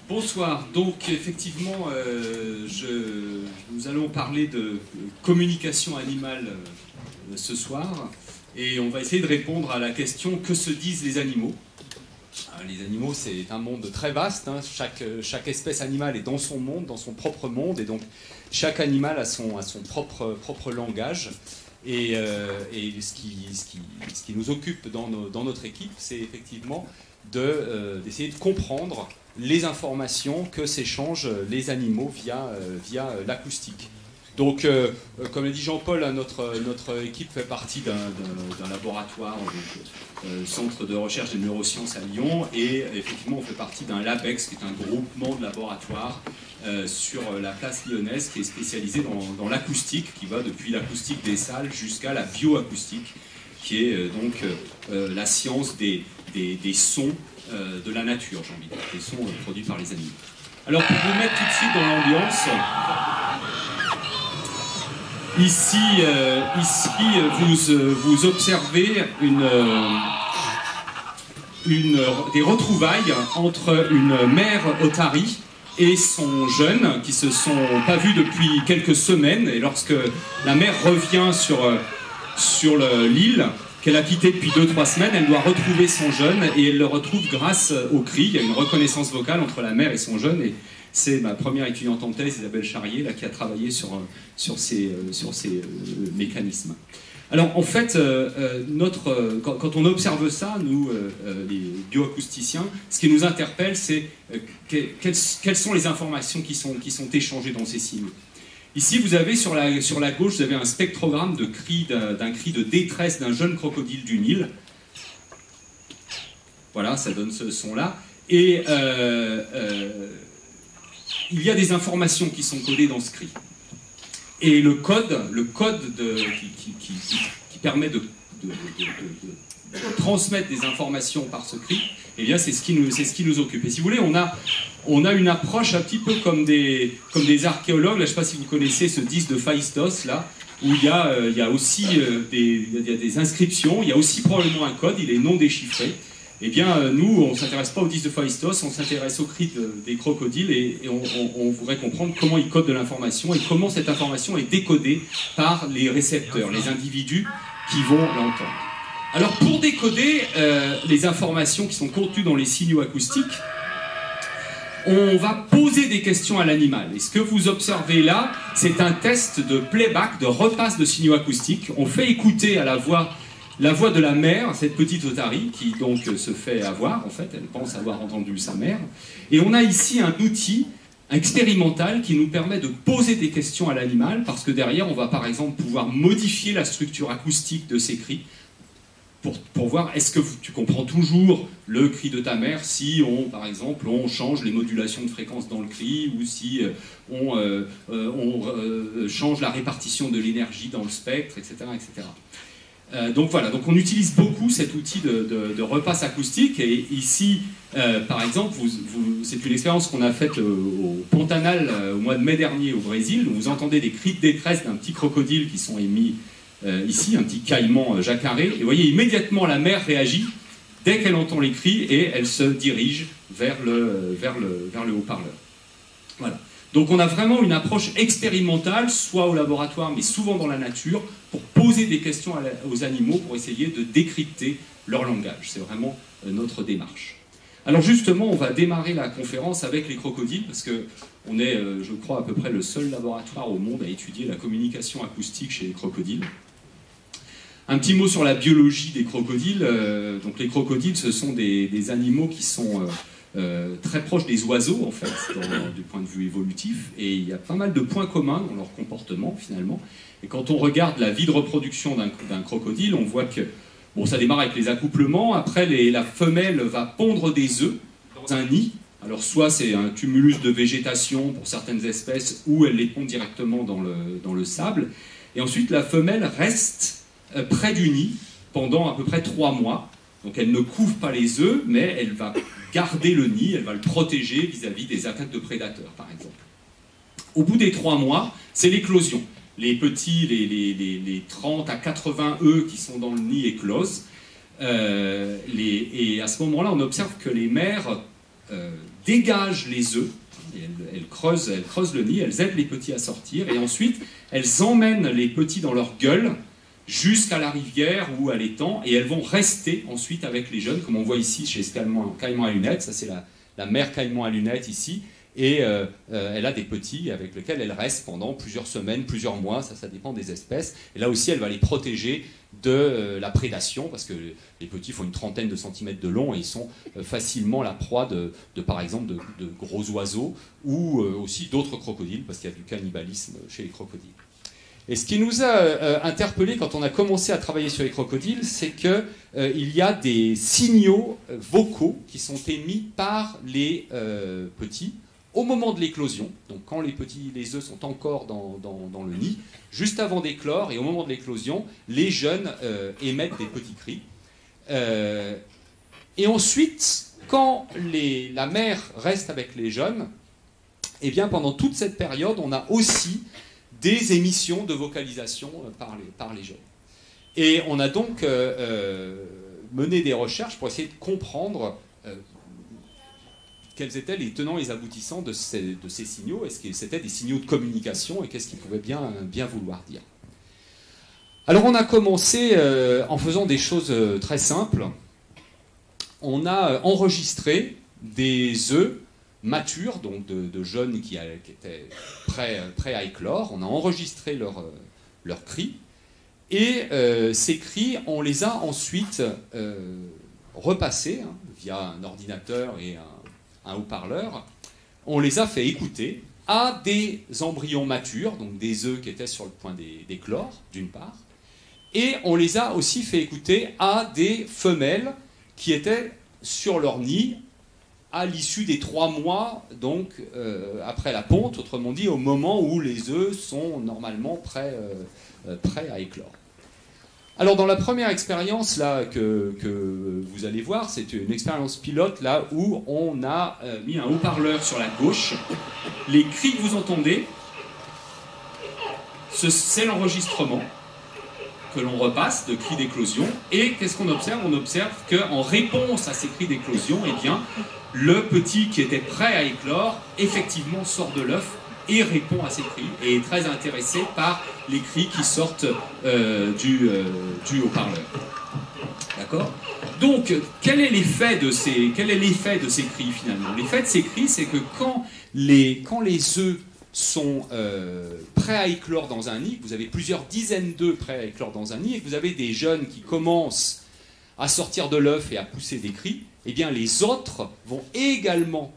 Bonsoir, donc effectivement nous allons parler de communication animale ce soir et on va essayer de répondre à la question que se disent les animaux. Les animaux, c'est un monde très vaste, hein. Chaque espèce animale est dans son monde, dans son propre monde, et donc chaque animal a son propre langage. Et ce qui nous occupe dans notre équipe, c'est effectivement d'essayer de comprendre les informations que s'échangent les animaux via l'acoustique. Donc, comme l'a dit Jean-Paul, notre équipe fait partie d'un laboratoire, centre de recherche des neurosciences à Lyon, et effectivement on fait partie d'un LabEx, qui est un groupement de laboratoires sur la place lyonnaise, qui est spécialisé dans l'acoustique, qui va depuis l'acoustique des salles jusqu'à la bioacoustique, qui est donc la science des sons de la nature, j'ai envie de dire, des sons produits par les animaux. Alors pour vous mettre tout de suite dans l'ambiance, ici vous observez des retrouvailles entre une mère otarie et son jeune, qui se sont pas vus depuis quelques semaines, et lorsque la mère revient sur l'île qu'elle a quitté depuis 2-3 semaines, elle doit retrouver son jeune, et elle le retrouve grâce au cri. Il y a une reconnaissance vocale entre la mère et son jeune, et c'est ma première étudiante en thèse, Isabelle Charrier, là, qui a travaillé sur ces mécanismes. Alors en fait, quand on observe ça, nous, les bioacousticiens, ce qui nous interpelle, c'est quelles sont les informations qui sont échangées dans ces signes. Ici, vous avez sur la gauche, vous avez un spectrogramme d'un cri de détresse d'un jeune crocodile du Nil. Voilà, ça donne ce son-là. Et il y a des informations qui sont codées dans ce cri. Et le code qui permet de transmettre des informations par ce cri, eh bien c'est ce qui nous occupe. Et si vous voulez, on a une approche un petit peu comme des archéologues. Là, je ne sais pas si vous connaissez ce disque de Phaistos, là, où il y a aussi des inscriptions, il y a aussi probablement un code, il est non déchiffré. Eh bien, nous, on ne s'intéresse pas au disque de Phaistos, on s'intéresse au cri des crocodiles, et on voudrait comprendre comment ils codent de l'information et comment cette information est décodée par les récepteurs, les individus qui vont l'entendre. Alors, pour décoder les informations qui sont contenues dans les signaux acoustiques, on va poser des questions à l'animal. Et ce que vous observez là, c'est un test de playback, de repasse de signaux acoustiques. On fait écouter à la voix de la mère, cette petite otarie, qui donc se fait avoir, en fait, elle pense avoir entendu sa mère. Et on a ici un outil expérimental qui nous permet de poser des questions à l'animal, parce que derrière, on va par exemple pouvoir modifier la structure acoustique de ces cris, pour voir est-ce que tu comprends toujours le cri de ta mère si par exemple, on change les modulations de fréquence dans le cri, ou si on change la répartition de l'énergie dans le spectre, etc. etc. Donc voilà, donc on utilise beaucoup cet outil de repasse acoustique, et ici, par exemple, c'est une expérience qu'on a faite au Pantanal au mois de mai dernier au Brésil. Vous entendez des cris de détresse d'un petit crocodile qui sont émis ici, un petit caïman jacaré, et vous voyez immédiatement la mère réagit dès qu'elle entend les cris, et elle se dirige vers le haut-parleur. Voilà. Donc on a vraiment une approche expérimentale, soit au laboratoire, mais souvent dans la nature, pour poser des questions aux animaux, pour essayer de décrypter leur langage. C'est vraiment notre démarche. Alors justement, on va démarrer la conférence avec les crocodiles, parce qu'on est, je crois, à peu près le seul laboratoire au monde à étudier la communication acoustique chez les crocodiles. Un petit mot sur la biologie des crocodiles. Donc les crocodiles, ce sont des animaux qui sont très proches des oiseaux, en fait, du point de vue évolutif, et il y a pas mal de points communs dans leur comportement, finalement. Et quand on regarde la vie de reproduction d'un crocodile, on voit que ça démarre avec les accouplements. Après, la femelle va pondre des œufs dans un nid. Alors soit c'est un tumulus de végétation pour certaines espèces, ou elle les pond directement dans le sable. Et ensuite, la femelle reste près du nid pendant à peu près 3 mois. Donc elle ne couvre pas les œufs, mais elle va garder le nid, elle va le protéger vis-à-vis des attaques de prédateurs, par exemple. Au bout des 3 mois, c'est l'éclosion. Les petits, les 30 à 80 œufs qui sont dans le nid éclosent. Et à ce moment-là, on observe que les mères dégagent les œufs, elles creusent le nid, elles aident les petits à sortir, et ensuite elles emmènent les petits dans leur gueule jusqu'à la rivière ou à l'étang, et elles vont rester ensuite avec les jeunes, comme on voit ici chez ce caïman à lunettes. Ça c'est la mère caïman à lunettes ici, et elle a des petits avec lesquels elle reste pendant plusieurs semaines, plusieurs mois, ça dépend des espèces. Et là aussi, elle va les protéger de la prédation, parce que les petits font une trentaine de centimètres de long et ils sont facilement la proie par exemple, de gros oiseaux ou aussi d'autres crocodiles, parce qu'il y a du cannibalisme chez les crocodiles. Et ce qui nous a interpellés quand on a commencé à travailler sur les crocodiles, c'est qu'il y a des signaux vocaux qui sont émis par les petits au moment de l'éclosion. Donc quand les œufs sont encore dans le nid, juste avant d'éclore et au moment de l'éclosion, les jeunes émettent des petits cris. Et ensuite, quand la mère reste avec les jeunes, eh bien pendant toute cette période, on a aussi des émissions de vocalisation par les jeunes. Et on a donc mené des recherches pour essayer de comprendre quels étaient les tenants et les aboutissants de ces signaux. Est-ce que c'était des signaux de communication et qu'est-ce qu'ils pouvaient bien vouloir dire? Alors on a commencé en faisant des choses très simples. On a enregistré des œufs matures, donc de jeunes qui étaient prêts à éclore. On a enregistré leurs cris. Et ces cris, on les a ensuite repassés via un ordinateur et un haut-parleur. On les a fait écouter à des embryons matures, donc des œufs qui étaient sur le point d'éclore, d'une part. Et on les a aussi fait écouter à des femelles qui étaient sur leur nid à l'issue des 3 mois, donc après la ponte, autrement dit au moment où les œufs sont normalement prêts à éclore. Alors dans la première expérience là que vous allez voir, c'est une expérience pilote là où on a mis un haut-parleur sur la gauche. Les cris que vous entendez, c'est l'enregistrement que l'on repasse de cris d'éclosion. Et qu'est-ce qu'on observe? On observe qu'en réponse à ces cris d'éclosion, eh bien, le petit qui était prêt à éclore, effectivement sort de l'œuf et répond à ces cris, et est très intéressé par les cris qui sortent du haut-parleur. D'accord? Donc, quel est l'effet de ces cris finalement? L'effet de ces cris, c'est que quand les œufs sont prêts à éclore dans un nid, vous avez plusieurs dizaines d'œufs prêts à éclore dans un nid, et que vous avez des jeunes qui commencent à sortir de l'œuf et à pousser des cris, eh bien les autres vont également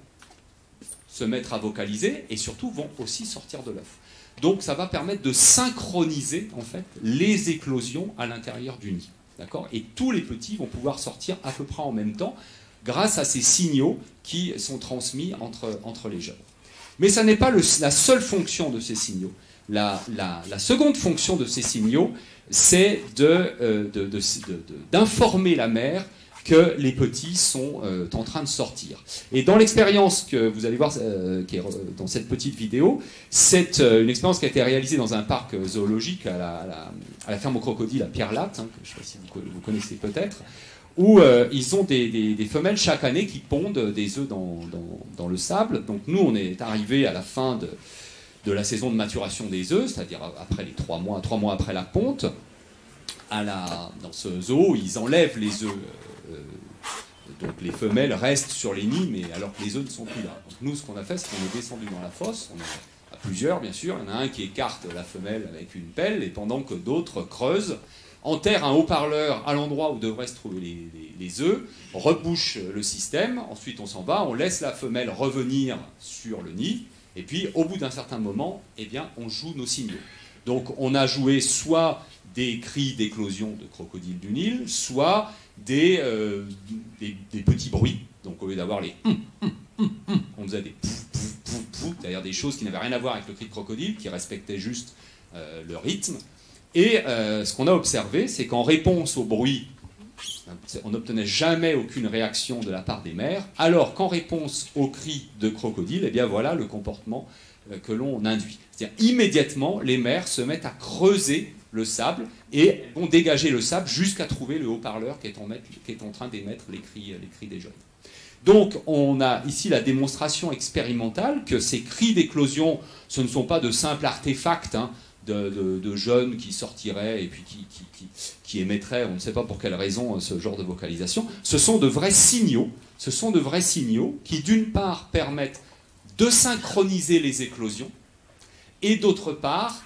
se mettre à vocaliser et surtout vont aussi sortir de l'œuf. Donc ça va permettre de synchroniser en fait les éclosions à l'intérieur du nid. D'accord ? Et tous les petits vont pouvoir sortir à peu près en même temps grâce à ces signaux qui sont transmis entre les jeunes. Mais ça n'est pas la seule fonction de ces signaux. La seconde fonction de ces signaux, c'est d'informer la mère que les petits sont en train de sortir. Et dans l'expérience que vous allez voir qui est dans cette petite vidéo, c'est une expérience qui a été réalisée dans un parc zoologique à la ferme aux crocodiles à Pierre-Latte, que je ne sais pas si vous connaissez peut-être, où ils ont des femelles chaque année qui pondent des œufs dans le sable. Donc nous, on est arrivé à la fin de la saison de maturation des œufs, c'est-à-dire après les 3 mois après la ponte. Dans ce zoo, ils enlèvent les œufs. Donc les femelles restent sur les nids, mais alors que les œufs ne sont plus là. Donc nous, ce qu'on a fait, c'est qu'on est descendu dans la fosse. On est à plusieurs, bien sûr. Il y en a un qui écarte la femelle avec une pelle, et pendant que d'autres creusent, enterrent un haut-parleur à l'endroit où devraient se trouver les œufs, rebouchent le système, ensuite on s'en va, on laisse la femelle revenir sur le nid, et puis au bout d'un certain moment, eh bien, on joue nos signaux. Donc on a joué soit des cris d'éclosion de crocodiles du Nil, soit des petits bruits. Donc au lieu d'avoir les on faisait des pouf, pouf, pouf, pouf, c'est-à-dire des choses qui n'avaient rien à voir avec le cri de crocodile, qui respectaient juste le rythme. Et ce qu'on a observé, c'est qu'en réponse au bruit, on n'obtenait jamais aucune réaction de la part des mères, alors qu'en réponse au cri de crocodile, eh bien voilà le comportement que l'on induit. C'est-à-dire immédiatement, les mères se mettent à creuser le sable et vont dégager le sable jusqu'à trouver le haut-parleur qui est en train d'émettre les cris des jeunes. Donc on a ici la démonstration expérimentale que ces cris d'éclosion, ce ne sont pas de simples artefacts hein, de jeunes qui sortiraient et puis qui émettraient, on ne sait pas pour quelle raison, ce genre de vocalisation. Ce sont de vrais signaux. Ce sont de vrais signaux qui, d'une part, permettent de synchroniser les éclosions et, d'autre part,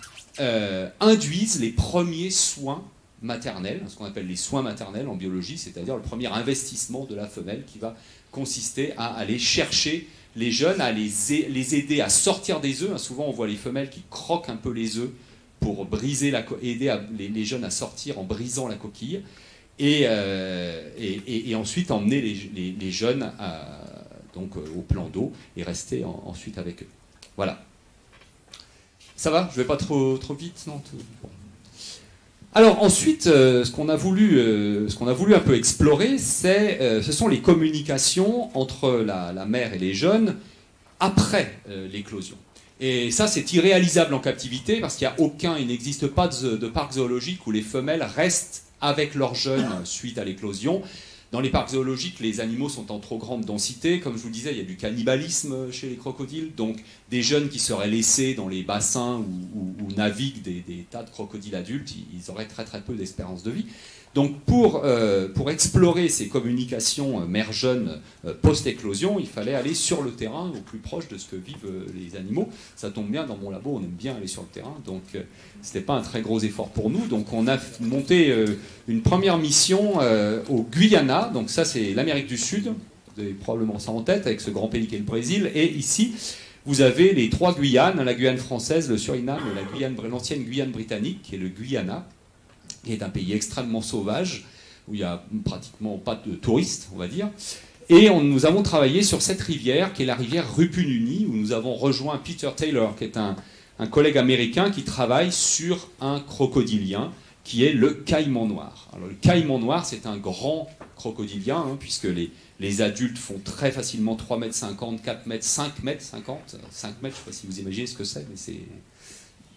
induisent les premiers soins maternels, ce qu'on appelle les soins maternels en biologie, c'est-à-dire le premier investissement de la femelle qui va consister à aller chercher les jeunes, à les aider à sortir des œufs. Souvent, on voit les femelles qui croquent un peu les œufs pour briser aider les jeunes à sortir en brisant la coquille, et ensuite emmener les jeunes donc, au plan d'eau et rester ensuite avec eux. Voilà. Ça va? Je ne vais pas trop vite, non? Bon. Alors ensuite, ce qu'on a voulu un peu explorer, ce sont les communications entre la mère et les jeunes après l'éclosion. Et ça, c'est irréalisable en captivité parce il n'existe pas de parc zoologique où les femelles restent avec leurs jeunes suite à l'éclosion. Dans les parcs zoologiques, les animaux sont en trop grande densité. Comme je vous le disais, il y a du cannibalisme chez les crocodiles. Donc des jeunes qui seraient laissés dans les bassins où naviguent des tas de crocodiles adultes, ils auraient très très peu d'espérance de vie. Donc pour explorer ces communications mère-jeune post-éclosion, il fallait aller sur le terrain, au plus proche de ce que vivent les animaux. Ça tombe bien, dans mon labo, on aime bien aller sur le terrain. Donc ce n'était pas un très gros effort pour nous. Donc on a monté une première mission au Guyana. Donc ça, c'est l'Amérique du Sud. Vous avez probablement ça en tête, avec ce grand pays qu'est le Brésil. Et ici, vous avez les 3 Guyanes, la Guyane française, le Suriname et l'ancienne Guyane britannique, qui est le Guyana, qui est un pays extrêmement sauvage, où il n'y a pratiquement pas de touristes, on va dire. Et nous avons travaillé sur cette rivière, qui est la rivière Rupununi, où nous avons rejoint Peter Taylor, qui est un collègue américain qui travaille sur un crocodilien, qui est le caïman noir. Alors, le caïman noir, c'est un grand crocodilien, hein, puisque les adultes font très facilement 3,50 m, 4 m, 5,50 m. 5 mètres, je ne sais pas si vous imaginez ce que c'est, mais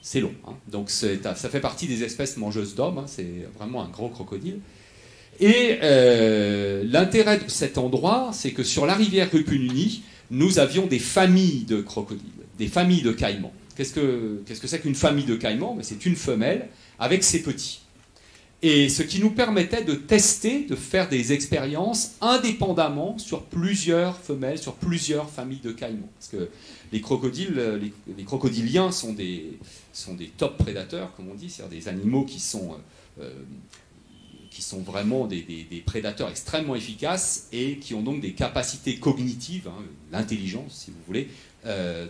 c'est long. Hein. Donc ça fait partie des espèces mangeuses d'hommes, hein. C'est vraiment un gros crocodile. Et l'intérêt de cet endroit, c'est que sur la rivière Rupununi, nous avions des familles de crocodiles, des familles de caïmans. Qu'est-ce que c'est qu'une famille de caïmans? C'est une femelle avec ses petits. Et ce qui nous permettait de tester, de faire des expériences indépendamment sur plusieurs femelles, sur plusieurs familles de caïmans. Parce que les crocodiliens sont des top prédateurs, comme on dit, c'est-à-dire des animaux qui sont vraiment des prédateurs extrêmement efficaces et qui ont donc des capacités cognitives, hein, l'intelligence, si vous voulez,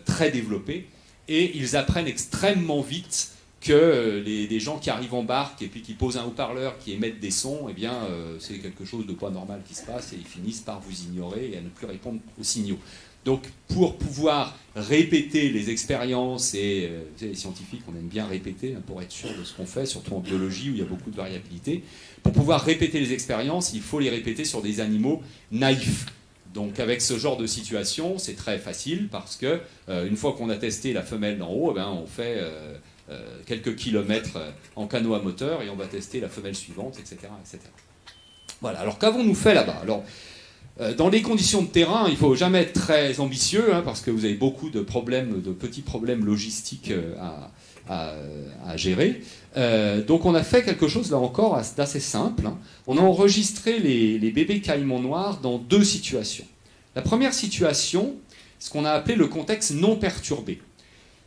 très développées. Et ils apprennent extrêmement vite que des gens qui arrivent en barque et puis qui posent un haut-parleur, qui émettent des sons, eh bien, c'est quelque chose de pas normal qui se passe et ils finissent par vous ignorer et à ne plus répondre aux signaux. Donc, pour pouvoir répéter les expériences, et les scientifiques, on aime bien répéter hein, pour être sûr de ce qu'on fait, surtout en biologie où il y a beaucoup de variabilité, pour pouvoir répéter les expériences, il faut les répéter sur des animaux naïfs. Donc avec ce genre de situation, c'est très facile parce que une fois qu'on a testé la femelle d'en haut, eh ben, on fait quelques kilomètres en canot à moteur et on va tester la femelle suivante, etc. etc. Voilà, alors qu'avons-nous fait là-bas? Alors, dans les conditions de terrain, il ne faut jamais être très ambitieux hein, parce que vous avez beaucoup de petits problèmes logistiques à gérer. Donc on a fait quelque chose là encore d'assez simple. Hein. On a enregistré les bébés caïmans noirs dans 2 situations. La première situation, ce qu'on a appelé le contexte non perturbé.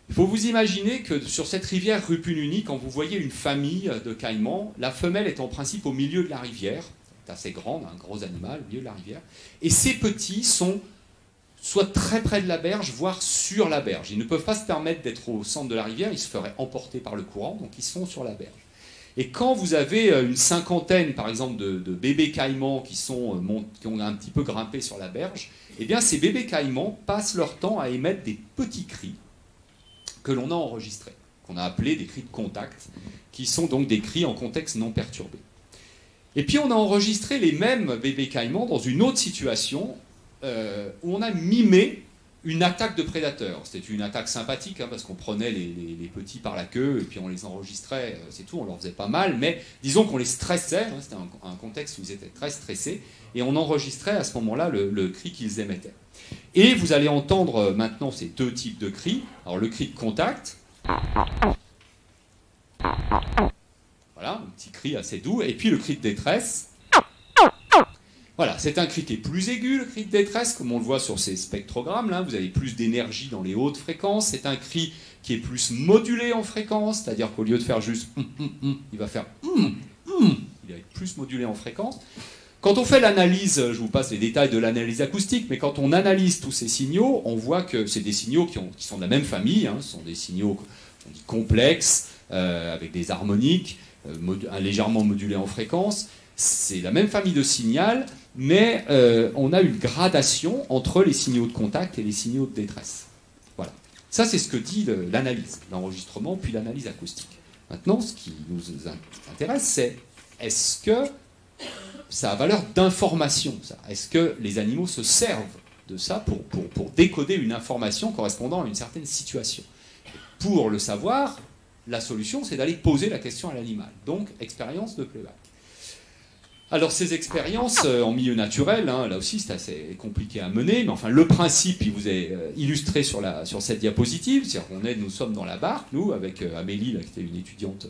Il faut vous imaginer que sur cette rivière Rupununi, quand vous voyez une famille de caïmans, la femelle est en principe au milieu de la rivière. C'est assez grande, un gros animal au milieu de la rivière. Et ces petits sont soit très près de la berge, voire sur la berge. Ils ne peuvent pas se permettre d'être au centre de la rivière, ils se feraient emporter par le courant, donc ils sont sur la berge. Et quand vous avez une cinquantaine, par exemple, de bébés caïmans qui ont un petit peu grimpé sur la berge, eh bien ces bébés caïmans passent leur temps à émettre des petits cris que l'on a enregistrés, qu'on a appelés des cris de contact, qui sont donc des cris en contexte non perturbé. Et puis on a enregistré les mêmes bébés caïmans dans une autre situation, où on a mimé une attaque de prédateurs. C'était une attaque sympathique, hein, parce qu'on prenait les petits par la queue et puis on les enregistrait, c'est tout, on leur faisait pas mal, mais disons qu'on les stressait, hein, c'était un contexte où ils étaient très stressés, et on enregistrait à ce moment-là le cri qu'ils émettaient. Et vous allez entendre maintenant ces deux types de cris. Alors le cri de contact, voilà, un petit cri assez doux, et puis le cri de détresse. Voilà, c'est un cri qui est plus aigu, le cri de détresse, comme on le voit sur ces spectrogrammes, là, vous avez plus d'énergie dans les hautes fréquences, c'est un cri qui est plus modulé en fréquence, c'est-à-dire qu'au lieu de faire juste il va faire il va être plus modulé en fréquence. Quand on fait l'analyse, je vous passe les détails de l'analyse acoustique, mais quand on analyse tous ces signaux, on voit que c'est des signaux qui sont de la même famille, hein, ce sont des signaux on dit complexes, avec des harmoniques, légèrement modulés en fréquence. C'est la même famille de signal, mais on a une gradation entre les signaux de contact et les signaux de détresse. Voilà. Ça, c'est ce que dit l'analyse, l'enregistrement, puis l'analyse acoustique. Maintenant, ce qui nous intéresse, c'est est-ce que ça a valeur d'information, ça? Est-ce que les animaux se servent de ça pour décoder une information correspondant à une certaine situation? Pour le savoir, la solution, c'est d'aller poser la question à l'animal. Donc, expérience de playback. Alors, ces expériences en milieu naturel, hein, là aussi, c'est assez compliqué à mener, mais enfin, le principe, il vous est illustré sur cette diapositive. C'est-à-dire nous sommes dans la barque, nous, avec Amélie, là, qui était une étudiante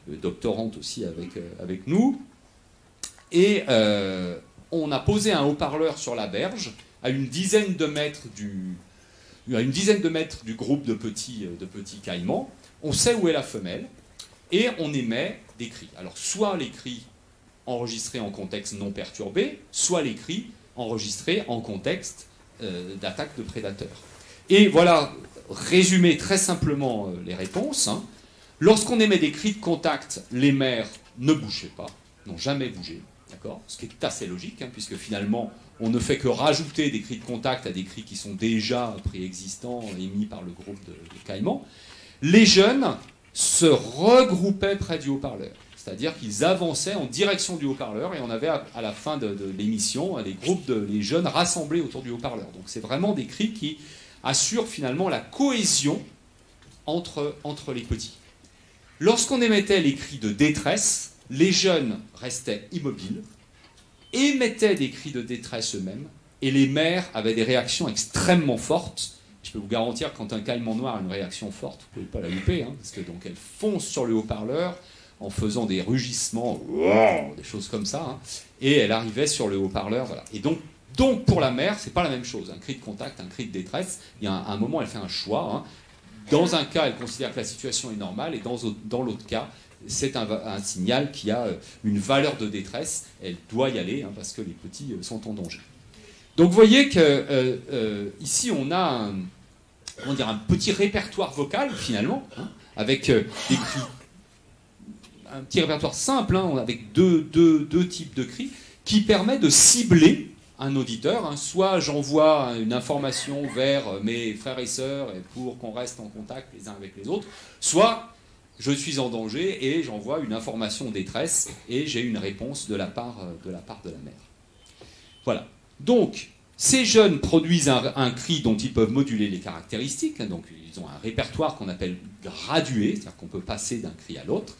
doctorante aussi avec nous. Et on a posé un haut-parleur sur la berge, à une dizaine de mètres du groupe de petits caïmans. On sait où est la femelle, et on émet des cris. Alors, soit les cris enregistrés en contexte non perturbé, soit les cris enregistrés en contexte d'attaque de prédateurs. Et voilà, résumer très simplement les réponses. Hein. Lorsqu'on émet des cris de contact, les mères ne bougeaient pas, n'ont jamais bougé, d'accord ? Ce qui est assez logique, hein, puisque finalement, on ne fait que rajouter des cris de contact à des cris qui sont déjà préexistants, émis par le groupe de caïmans. Les jeunes se regroupaient près du haut-parleur. C'est-à-dire qu'ils avançaient en direction du haut-parleur, et on avait à la fin de l'émission les groupes les jeunes rassemblés autour du haut-parleur. Donc c'est vraiment des cris qui assurent finalement la cohésion entre les petits. Lorsqu'on émettait les cris de détresse, les jeunes restaient immobiles, émettaient des cris de détresse eux-mêmes, et les mères avaient des réactions extrêmement fortes. Je peux vous garantir que quand un caïman noir a une réaction forte, vous ne pouvez pas la louper, hein, parce que donc elle fonce sur le haut-parleur en faisant des rugissements, des choses comme ça, hein, et elle arrivait sur le haut-parleur. Voilà. Et donc pour la mère, c'est pas la même chose. Un cri de contact, un cri de détresse, il y a un moment, elle fait un choix. Hein. Dans un cas, elle considère que la situation est normale, et dans l'autre cas, c'est un signal qui a une valeur de détresse. Elle doit y aller, hein, parce que les petits sont en danger. Donc vous voyez que ici, on a un petit répertoire vocal, finalement, hein, avec des cris. Un petit répertoire simple, hein, avec deux types de cris, qui permet de cibler un auditeur. Hein. Soit j'envoie une information vers mes frères et sœurs pour qu'on reste en contact les uns avec les autres, soit je suis en danger et j'envoie une information en détresse et j'ai une réponse de la part de la mère. Voilà. Donc, ces jeunes produisent un cri dont ils peuvent moduler les caractéristiques. Hein. Donc, ils ont un répertoire qu'on appelle gradué, c'est-à-dire qu'on peut passer d'un cri à l'autre.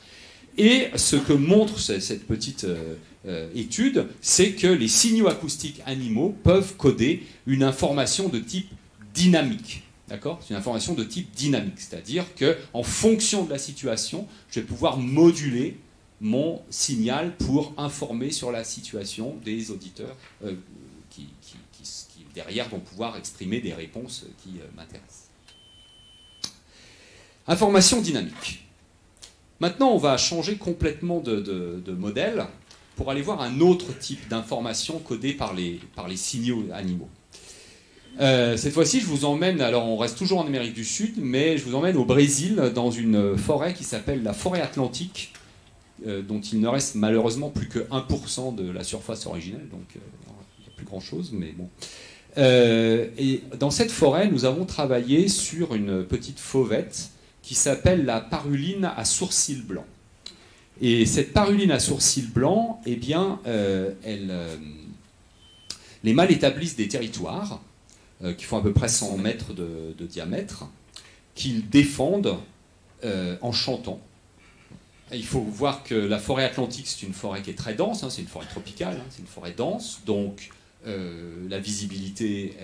Et ce que montre cette petite étude, c'est que les signaux acoustiques animaux peuvent coder une information de type dynamique. D'accord ? C'est une information de type dynamique, c'est-à-dire qu'en fonction de la situation, je vais pouvoir moduler mon signal pour informer sur la situation des auditeurs qui derrière vont pouvoir exprimer des réponses qui m'intéressent. Information dynamique. Maintenant, on va changer complètement de modèle pour aller voir un autre type d'information codée par les signaux animaux. Cette fois-ci, je vous emmène, alors on reste toujours en Amérique du Sud, mais je vous emmène au Brésil, dans une forêt qui s'appelle la forêt atlantique, dont il ne reste malheureusement plus que 1% de la surface originelle, donc il n'y a plus grand-chose, mais bon. Et dans cette forêt, nous avons travaillé sur une petite fauvette qui s'appelle la paruline à sourcils blancs. Et cette paruline à sourcils blancs, eh bien, les mâles établissent des territoires qui font à peu près 100 mètres de diamètre, qu'ils défendent en chantant. Il faut voir que la forêt atlantique, c'est une forêt qui est très dense, hein, c'est une forêt tropicale, hein, c'est une forêt dense, donc la visibilité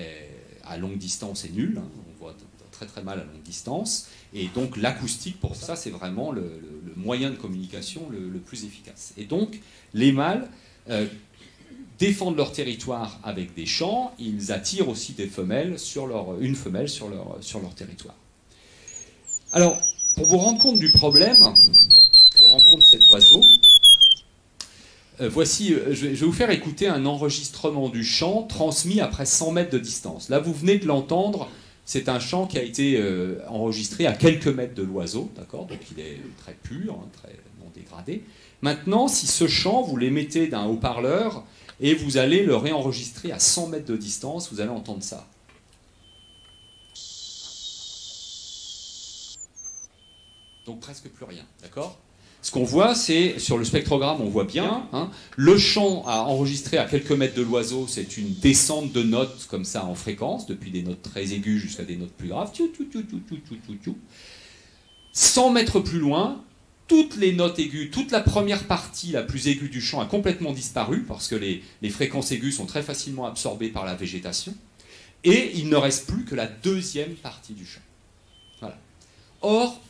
à longue distance est nulle, hein, on voit très très mal à longue distance, et donc l'acoustique, pour ça, c'est vraiment le moyen de communication le plus efficace. Et donc, les mâles défendent leur territoire avec des chants, ils attirent aussi des femelles une femelle sur leur territoire. Alors, pour vous rendre compte du problème que rencontre cet oiseau, voici, je vais vous faire écouter un enregistrement du chant transmis après 100 mètres de distance. Là, vous venez de l'entendre, c'est un chant qui a été enregistré à quelques mètres de l'oiseau, d'accord? Donc il est très pur, hein, très non dégradé. Maintenant, si ce chant, vous l'émettez d'un haut-parleur et vous allez le réenregistrer à 100 mètres de distance, vous allez entendre ça. Donc presque plus rien, d'accord? Ce qu'on voit, c'est, sur le spectrogramme, on voit bien, hein, le chant à enregistrer à quelques mètres de l'oiseau, c'est une descente de notes comme ça en fréquence, depuis des notes très aiguës jusqu'à des notes plus graves. 100 mètres plus loin, toutes les notes aiguës, toute la première partie la plus aiguë du chant a complètement disparu, parce que les fréquences aiguës sont très facilement absorbées par la végétation, et il ne reste plus que la deuxième partie du chant. Voilà. Or,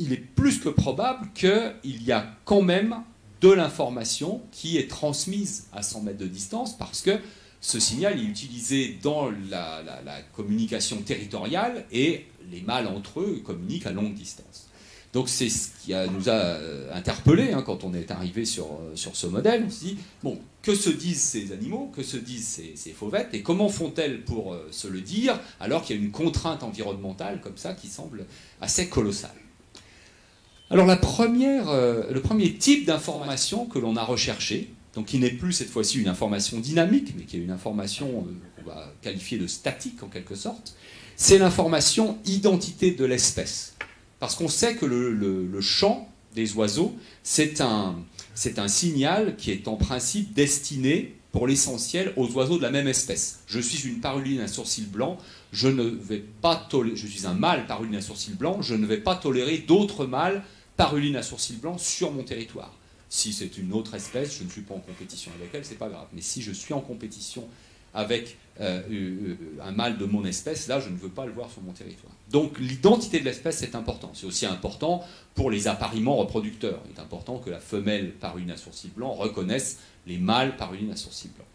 il est plus que probable qu'il y a quand même de l'information qui est transmise à 100 mètres de distance, parce que ce signal est utilisé dans la communication territoriale, et les mâles entre eux communiquent à longue distance. Donc c'est ce qui nous a interpellés hein, quand on est arrivé sur ce modèle. On s'est dit, bon, que se disent ces animaux, que se disent ces fauvettes, et comment font-elles pour se le dire, alors qu'il y a une contrainte environnementale comme ça qui semble assez colossale. Alors le premier type d'information que l'on a recherché, donc qui n'est plus cette fois-ci une information dynamique, mais qui est une information qu'on va qualifier de statique en quelque sorte, c'est l'information identité de l'espèce. Parce qu'on sait que le chant des oiseaux, c'est un signal qui est en principe destiné, pour l'essentiel, aux oiseaux de la même espèce. Je suis une paruline à sourcils blancs, je suis un mâle paruline à sourcils blancs, je ne vais pas tolérer d'autres mâles paruline à sourcils blancs sur mon territoire. Si c'est une autre espèce, je ne suis pas en compétition avec elle, c'est pas grave. Mais si je suis en compétition avec un mâle de mon espèce, là, je ne veux pas le voir sur mon territoire. Donc l'identité de l'espèce, c'est important. C'est aussi important pour les appariements reproducteurs. Il est important que la femelle paruline à sourcils blancs reconnaisse les mâles paruline à sourcils blancs.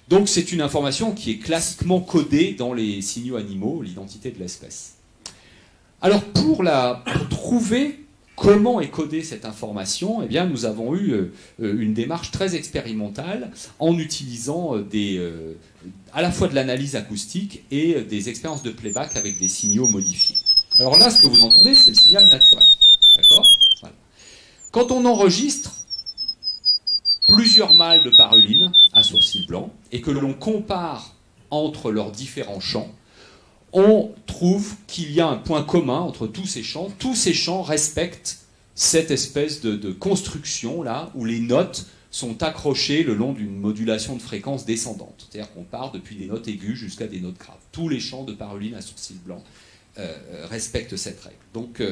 Donc c'est une information qui est classiquement codée dans les signaux animaux, l'identité de l'espèce. Alors pour trouver comment est codée cette information, eh bien, nous avons eu une démarche très expérimentale en utilisant à la fois de l'analyse acoustique et des expériences de playback avec des signaux modifiés. Alors là, ce que vous entendez, c'est le signal naturel. D'accord ? Voilà. Quand on enregistre plusieurs mâles de paruline à sourcils blancs et que l'on compare entre leurs différents chants, on trouve qu'il y a un point commun entre tous ces chants. Tous ces chants respectent cette espèce de construction là où les notes sont accrochées le long d'une modulation de fréquence descendante. C'est-à-dire qu'on part depuis des notes aiguës jusqu'à des notes graves. Tous les chants de paruline à sourcils blancs respectent cette règle. Donc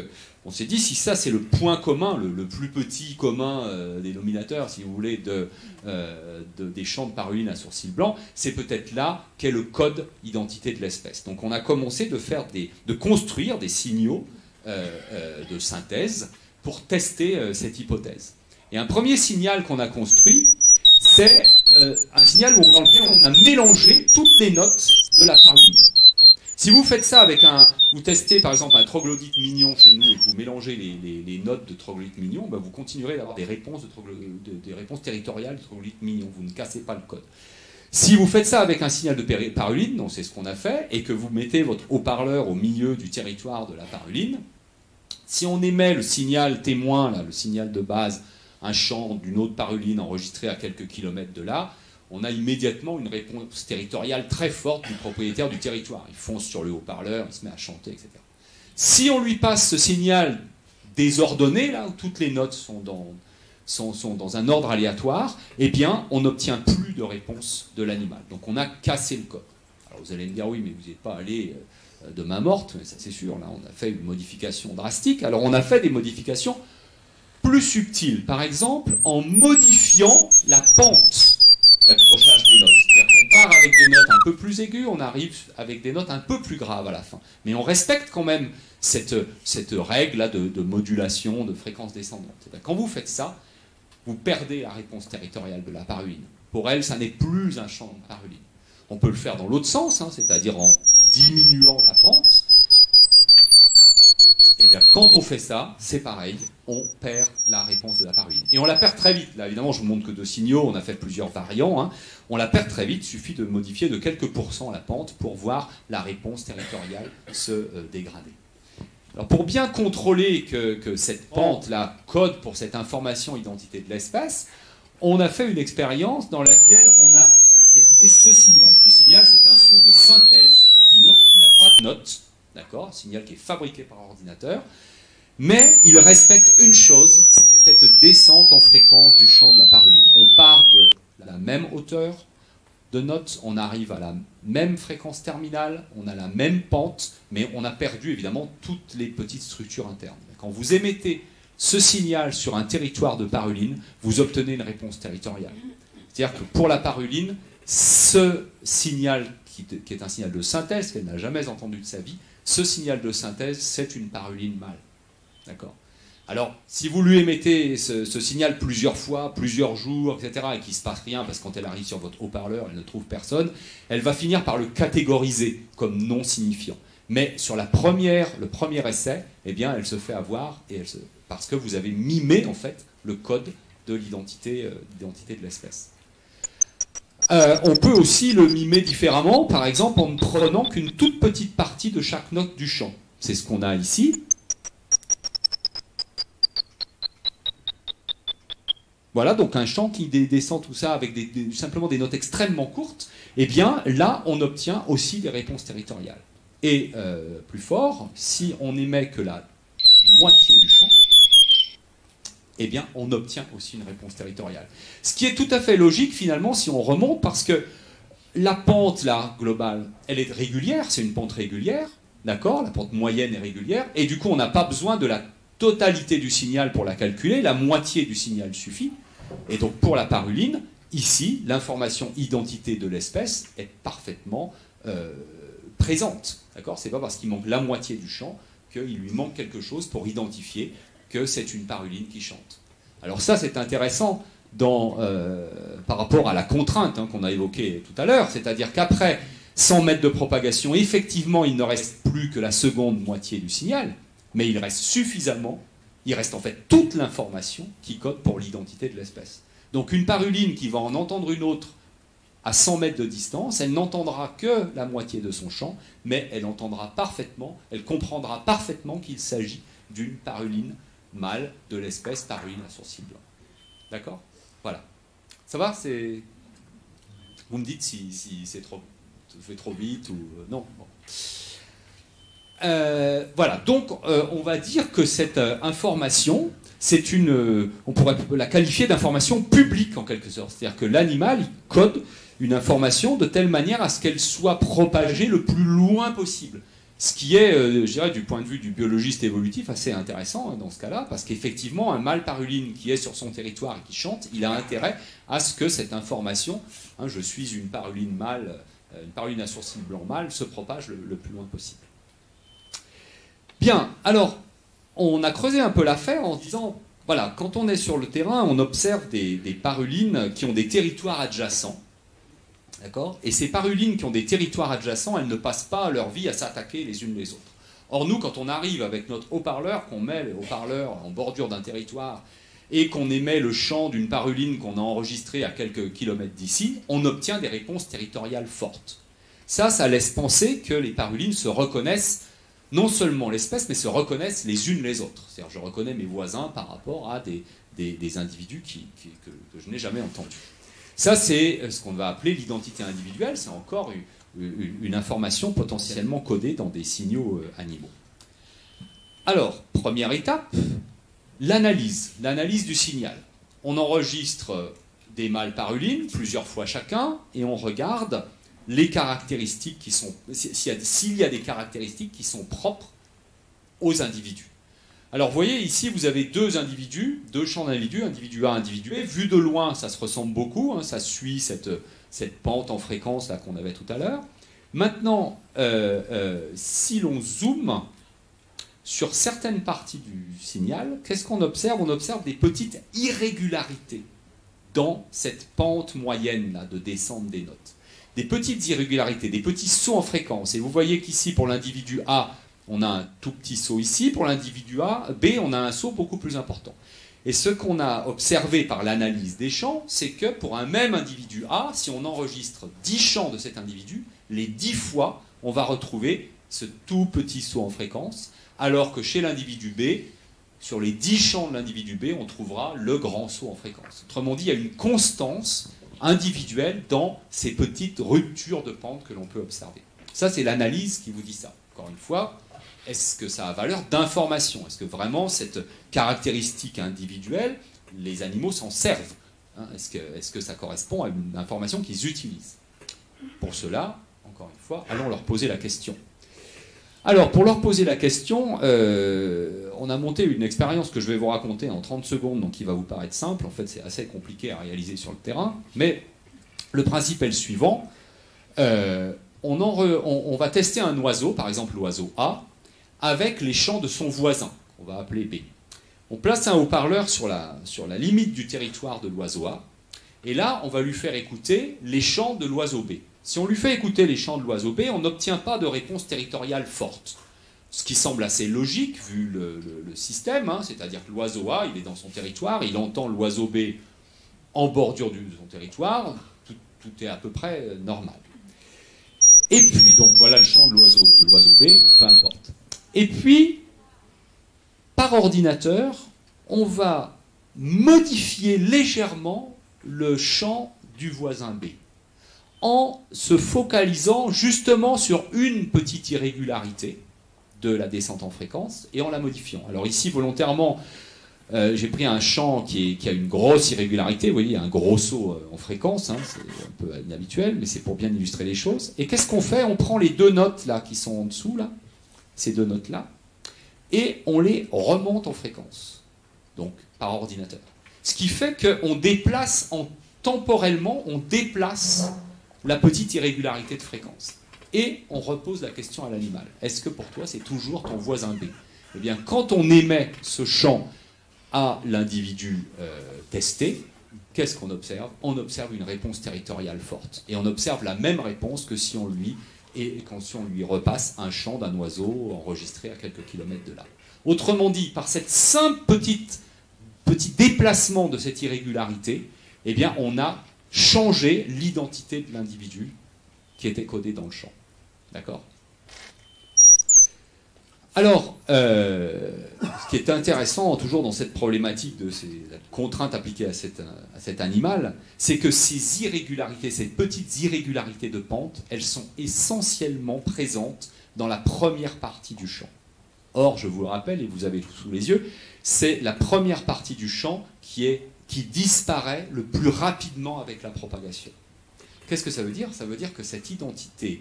on s'est dit, si ça c'est le point commun, le plus petit commun dénominateur, si vous voulez, des chants de paruline à sourcils blancs, c'est peut-être là qu'est le code identité de l'espèce. Donc on a commencé de construire des signaux de synthèse pour tester cette hypothèse. Et un premier signal qu'on a construit, c'est un signal dans lequel on a mélangé toutes les notes de la paruline. Si vous faites ça vous testez par exemple un troglodyte mignon chez nous et que vous mélangez les notes de troglodyte mignon, ben vous continuerez d'avoir des réponses, des réponses territoriales de troglodyte mignon. Vous ne cassez pas le code. Si vous faites ça avec un signal de paruline, donc c'est ce qu'on a fait, et que vous mettez votre haut-parleur au milieu du territoire de la paruline, si on émet le signal témoin, là, le signal de base, un chant d'une autre paruline enregistré à quelques kilomètres de là, on a immédiatement une réponse territoriale très forte du propriétaire du territoire. Il fonce sur le haut-parleur, il se met à chanter, etc. Si on lui passe ce signal désordonné, là, où toutes les notes sont dans un ordre aléatoire, eh bien, on n'obtient plus de réponse de l'animal. Donc on a cassé le code. Alors vous allez me dire, oui, mais vous n'êtes pas allé de main morte, mais ça c'est sûr, là on a fait une modification drastique. Alors on a fait des modifications plus subtiles, par exemple en modifiant la pente d'accrochage des notes. C'est-à-dire qu'on part avec des notes un peu plus aiguës, on arrive avec des notes un peu plus graves à la fin. Mais on respecte quand même cette règle-là de modulation, de fréquence descendante. Quand vous faites ça, vous perdez la réponse territoriale de la paruline. Pour elle, ça n'est plus un champ de paruline. On peut le faire dans l'autre sens, hein, c'est-à-dire en diminuant la pente. Et bien, quand on fait ça, c'est pareil, on perd la réponse de la paruline. Et on la perd très vite. Là, évidemment, je vous montre que deux signaux, on a fait plusieurs variants. Hein. On la perd très vite, il suffit de modifier de quelques pourcents la pente pour voir la réponse territoriale se dégrader. Alors, pour bien contrôler que cette pente-là code pour cette information identité de l'espèce, on a fait une expérience dans laquelle on a écouté ce signal. Ce signal, c'est un son de synthèse pur, il n'y a pas de notes. D'accord, un signal qui est fabriqué par ordinateur, mais il respecte une chose, c'est cette descente en fréquence du champ de la paruline. On part de la même hauteur de notes, on arrive à la même fréquence terminale, on a la même pente, mais on a perdu évidemment toutes les petites structures internes. Quand vous émettez ce signal sur un territoire de paruline, vous obtenez une réponse territoriale. C'est-à-dire que pour la paruline, ce signal qui est un signal de synthèse qu'elle n'a jamais entendu de sa vie, ce signal de synthèse, c'est une paruline mâle. D'accord ? Alors, si vous lui émettez ce signal plusieurs fois, plusieurs jours, etc., et qu'il ne se passe rien, parce que quand elle arrive sur votre haut-parleur, elle ne trouve personne, elle va finir par le catégoriser comme non signifiant. Mais sur le premier essai, eh bien, elle se fait avoir, parce que vous avez mimé, en fait, le code de l'identité de l'espèce. On peut aussi le mimer différemment, par exemple en ne prenant qu'une toute petite partie de chaque note du chant. C'est ce qu'on a ici. Voilà, donc un chant qui descend tout ça avec simplement des notes extrêmement courtes. Eh bien, là, on obtient aussi des réponses territoriales. Et plus fort, si on émet que la moitié du chant, eh bien, on obtient aussi une réponse territoriale. Ce qui est tout à fait logique, finalement, si on remonte, parce que la pente, là, globale, elle est régulière, c'est une pente régulière, d'accord ? La pente moyenne est régulière, et du coup, on n'a pas besoin de la totalité du signal pour la calculer, la moitié du signal suffit. Et donc, pour la paruline, ici, l'information identité de l'espèce est parfaitement présente, d'accord ? C'est pas parce qu'il manque la moitié du champ qu'il lui manque quelque chose pour identifier que c'est une paruline qui chante. Alors ça, c'est intéressant par rapport à la contrainte qu'on a évoquée tout à l'heure, c'est-à-dire qu'après 100 mètres de propagation, effectivement, il ne reste plus que la seconde moitié du signal, mais il reste suffisamment, il reste en fait toute l'information qui code pour l'identité de l'espèce. Donc une paruline qui va en entendre une autre à 100 mètres de distance, elle n'entendra que la moitié de son chant, mais elle entendra parfaitement, elle comprendra parfaitement qu'il s'agit d'une paruline mâle de l'espèce paruline à sourcil blanc. D'accord ? Voilà. Ça va ? Vous me dites si c'est trop, je fais trop vite ou non. Bon. Voilà. Donc, on va dire que cette information, on pourrait la qualifier d'information publique en quelque sorte. C'est-à-dire que l'animal il code une information de telle manière à ce qu'elle soit propagée le plus loin possible. Ce qui est, je dirais, du point de vue du biologiste évolutif, assez intéressant dans ce cas-là, parce qu'effectivement, un mâle paruline qui est sur son territoire et qui chante, il a intérêt à ce que cette information, je suis une paruline mâle, une paruline à sourcil blanc mâle, se propage le plus loin possible. Bien, alors, on a creusé un peu l'affaire en se disant, voilà, quand on est sur le terrain, on observe des parulines qui ont des territoires adjacents. D'accord ? Et ces parulines qui ont des territoires adjacents, elles ne passent pas leur vie à s'attaquer les unes les autres. Or, nous, quand on arrive avec notre haut-parleur, qu'on met le haut-parleur en bordure d'un territoire et qu'on émet le chant d'une paruline qu'on a enregistrée à quelques kilomètres d'ici, on obtient des réponses territoriales fortes. Ça laisse penser que les parulines se reconnaissent, non seulement l'espèce, mais se reconnaissent les unes les autres. C'est-à-dire, je reconnais mes voisins par rapport à des individus que je n'ai jamais entendus. Ça, c'est ce qu'on va appeler l'identité individuelle. C'est encore une information potentiellement codée dans des signaux animaux. Alors, première étape, l'analyse du signal. On enregistre des mâles parulines, plusieurs fois chacun, et on regarde les caractéristiques qui sont, s'il y a des caractéristiques qui sont propres aux individus. Alors vous voyez, ici vous avez deux individus, deux champs d'individus, individu A, individu B. Vu de loin, ça se ressemble beaucoup, hein, ça suit cette pente en fréquence là qu'on avait tout à l'heure. Maintenant, si l'on zoome sur certaines parties du signal, qu'est-ce qu'on observe? On observe des petites irrégularités dans cette pente moyenne là, de descente des notes. Des petites irrégularités, des petits sauts en fréquence. Et vous voyez qu'ici, pour l'individu A, on a un tout petit saut ici. Pour l'individu B, on a un saut beaucoup plus important. Et ce qu'on a observé par l'analyse des champs, c'est que pour un même individu A, si on enregistre 10 champs de cet individu, les 10 fois, on va retrouver ce tout petit saut en fréquence, alors que chez l'individu B, sur les 10 champs de l'individu B, on trouvera le grand saut en fréquence. Autrement dit, il y a une constance individuelle dans ces petites ruptures de pente que l'on peut observer. Ça, c'est l'analyse qui vous dit ça. Encore une fois, est-ce que ça a valeur d'information? Est-ce que vraiment cette caractéristique individuelle, les animaux s'en servent, hein? Est-ce que ça correspond à une information qu'ils utilisent? Pour cela, encore une fois, allons leur poser la question. Alors, pour leur poser la question, on a monté une expérience que je vais vous raconter en 30 secondes, donc qui va vous paraître simple. En fait, c'est assez compliqué à réaliser sur le terrain. Mais le principe est le suivant. On va tester un oiseau, par exemple l'oiseau A, avec les chants de son voisin, qu'on va appeler B. On place un haut-parleur sur la limite du territoire de l'oiseau A, et là, on va lui faire écouter les chants de l'oiseau B. Si on lui fait écouter les chants de l'oiseau B, on n'obtient pas de réponse territoriale forte. Ce qui semble assez logique, vu le système, hein, c'est-à-dire que l'oiseau A, il est dans son territoire, il entend l'oiseau B en bordure de son territoire, tout est à peu près normal. Et puis, donc voilà le chant de l'oiseau B, peu importe. Et puis, par ordinateur, on va modifier légèrement le chant du voisin B, en se focalisant justement sur une petite irrégularité de la descente en fréquence et en la modifiant. Alors ici, volontairement, j'ai pris un chant qui a une grosse irrégularité. Vous voyez, il y a un gros saut en fréquence, hein, c'est un peu inhabituel, mais c'est pour bien illustrer les choses. Et qu'est-ce qu'on fait? On prend les deux notes là qui sont en dessous, là, ces deux notes-là, et on les remonte en fréquence, donc par ordinateur. Ce qui fait qu'on déplace temporellement, on déplace la petite irrégularité de fréquence. Et on repose la question à l'animal. Est-ce que pour toi, c'est toujours ton voisin B? Eh bien, quand on émet ce chant à l'individu testé, qu'est-ce qu'on observe? On observe une réponse territoriale forte. Et on observe la même réponse que si on lui repasse un chant d'un oiseau enregistré à quelques kilomètres de là. Autrement dit, par cette simple petit déplacement de cette irrégularité, eh bien, on a changé l'identité de l'individu qui était codé dans le champ. D'accord? Alors, ce qui est intéressant toujours dans cette problématique de ces contraintes appliquées à cet animal, c'est que ces irrégularités, ces petites irrégularités de pente, elles sont essentiellement présentes dans la première partie du champ. Or, je vous le rappelle, et vous avez tout sous les yeux, c'est la première partie du champ qui disparaît le plus rapidement avec la propagation. Qu'est-ce que ça veut dire? Ça veut dire que cette identité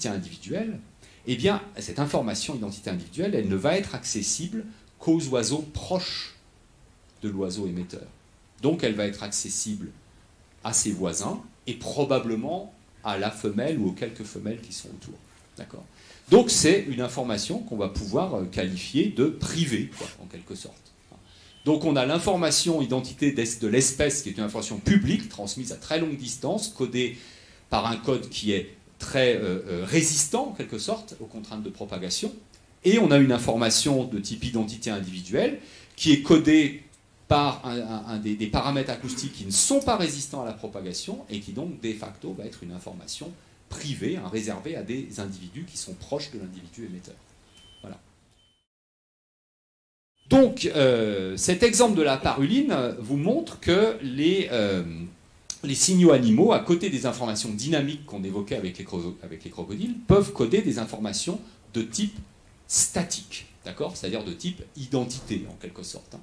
individuelle, eh bien, cette information identité individuelle, elle ne va être accessible qu'aux oiseaux proches de l'oiseau émetteur. Donc, elle va être accessible à ses voisins et probablement à la femelle ou aux quelques femelles qui sont autour. D'accord? Donc, c'est une information qu'on va pouvoir qualifier de privée, quoi, en quelque sorte. Donc on a l'information identité de l'espèce qui est une information publique transmise à très longue distance, codée par un code qui est très résistant en quelque sorte aux contraintes de propagation. Et on a une information de type identité individuelle qui est codée par des paramètres acoustiques qui ne sont pas résistants à la propagation et qui donc de facto va être une information privée, hein, réservée à des individus qui sont proches de l'individu émetteur. Voilà. Donc, cet exemple de la paruline vous montre que les signaux animaux, à côté des informations dynamiques qu'on évoquait avec les crocodiles, peuvent coder des informations de type statique, d'accord? C'est-à-dire de type identité, en quelque sorte. Hein.